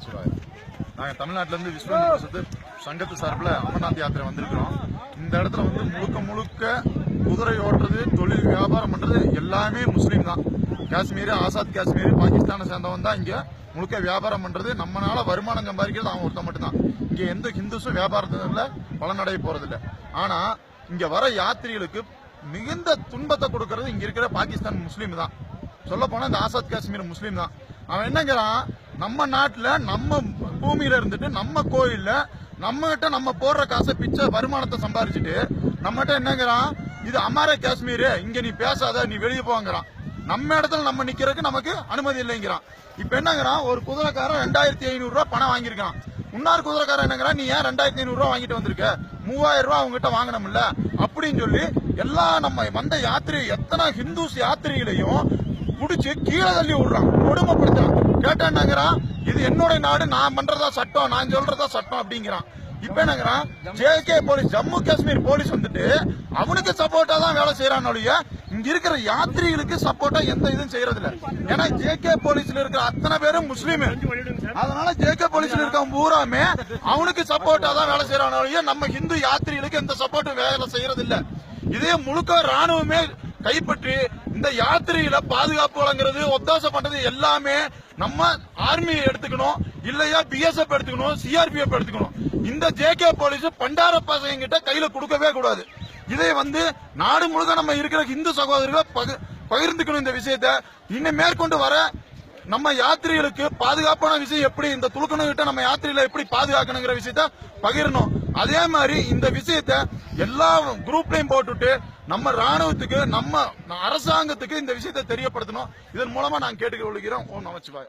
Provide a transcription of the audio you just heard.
நமச்சிவாய. நாங்கள் தமிழ்நாட்டிலேருந்து விஸ்வ இந்து சங்கத்து சார்பில் அமர்நாத் யாத்திரை வந்திருக்கிறோம். இந்த இடத்துல வந்து முழுக்க முழுக்க குதிரை ஓட்டுறது, தொழில் வியாபாரம் பண்றது எல்லாமே முஸ்லீம் தான். காஷ்மீர், ஆசாத் காஷ்மீர், பாகிஸ்தானை சேர்ந்தவன் தான் இங்க முழுக்க வியாபாரம் பண்றது. நம்மளால வருமானம் சம்பாதிக்கிறது அவன் ஒருத்த மட்டும்தான். இங்க எந்த ஹிந்துஸும் வியாபாரத்துல பலனடைய போறதில்லை. ஆனா இங்க வர யாத்திரிகளுக்கு மிகுந்த துன்பத்தை கொடுக்கறது இங்க இருக்கிற பாகிஸ்தான் முஸ்லீம் தான். சொல்ல போனா இந்த ஆசாத் காஷ்மீர் முஸ்லீம் தான். அவன் என்னங்கிறான், நம்ம நாட்டுல நம்ம பூமியில இருந்துட்டு நம்ம கோயில்ல நம்ம கிட்ட நம்ம போடுற காசை பிச்சை வருமானத்தை சம்பாதிச்சுட்டு நம்மகிட்ட என்னங்கிறான், இது அமாரே காஷ்மீர், இங்க நீ பேசாத, நீ வெளியே போங்கிறான். நம்ம இடத்துல நம்ம நிக்கிறதுக்கு நமக்கு அனுமதி இல்லைங்கிறான். இப்ப என்னங்கிறான், ஒரு குதிரைக்காரன் 2500 ரூபாய் பணம் வாங்கியிருக்கான். இன்னொரு குதிரைக்காரன் என்னங்கிறான், நீ ஏன் 2500 ரூபாய் வாங்கிட்டு வந்திருக்க, 3000 ரூபாய் அவங்க கிட்ட வாங்கணும்ல அப்படின்னு சொல்லி எல்லா நம்ம வந்த யாத்திரை எத்தனை ஹிந்துஸ் யாத்திரிகளையும் புடிச்சு கீழே தள்ளி விடுறான், கொடுமைப்படுத்துறான். கேட்டாங்கிறான், இது என்னோட நாடு, நான் பண்றதா சட்டம், நான் சொல்றதா சட்டம் அப்படிங்கிறான். இப்ப என்னங்கிறான், JK police, Jammu Kashmir police வந்துட்டு அவனுக்கு சப்போர்ட்டா தான் வேலை செய்யறான். இங்க இருக்கிற யாத்திரிகளுக்கு சப்போர்ட்டா எந்த இதுவும் செய்யறது இல்ல. ஏன்னா ஜேகே போலீஸ்ல இருக்கிற அத்தனை பேரும் முஸ்லீம். அதனால ஜேகே போலீஸ்ல இருக்க பூராமே அவனுக்கு சப்போர்ட்டா தான் வேலை செய்யறான். நம்ம ஹிந்து யாத்திரிகளுக்கு எந்த சப்போர்ட்டும் வேலை செய்யறது இல்ல. இதே முழுக்க ராணுவமே கைப்பற்றி இந்த யாத்திரையில பாதுகாப்பு வழங்குறது, ஒத்தாசை பண்றது எல்லாமே நம்ம ஆர்மி எடுத்துக்கணும், இல்லையா பிஎஸ்எஃப் எடுத்துக்கணும், சிஆர்பிஎஃப் எடுத்துக்கணும். இந்த ஜேகே போலீஸ் பண்டார பசங்க கிட்ட கையில கொடுக்கவே கூடாது. இதை வந்து நாடு முழுக்க நம்ம இருக்கிற இந்து சகோதரர்களை பகிர்ந்துக்கணும். இந்த விஷயத்த இன்னும் மேற்கொண்டு வர நம்ம யாத்திரிகளுக்கு பாதுகாப்பான விஷயம் எப்படி, இந்த துலுக்கணு கிட்ட நம்ம யாத்திரையில எப்படி பாதுகாக்கணுங்கிற விஷயத்த பகிரணும். அதே மாதிரி இந்த விஷயத்த எல்லா குரூப்லயும் போட்டுட்டு நம்ம ராணுவத்துக்கு, நம்ம அரசாங்கத்துக்கு இந்த விஷயத்தை தெரியப்படுத்தணும். இதன் மூலமா நான் கேட்டுக்கொள்கிறோம். ஓம் நமச்சிவாய.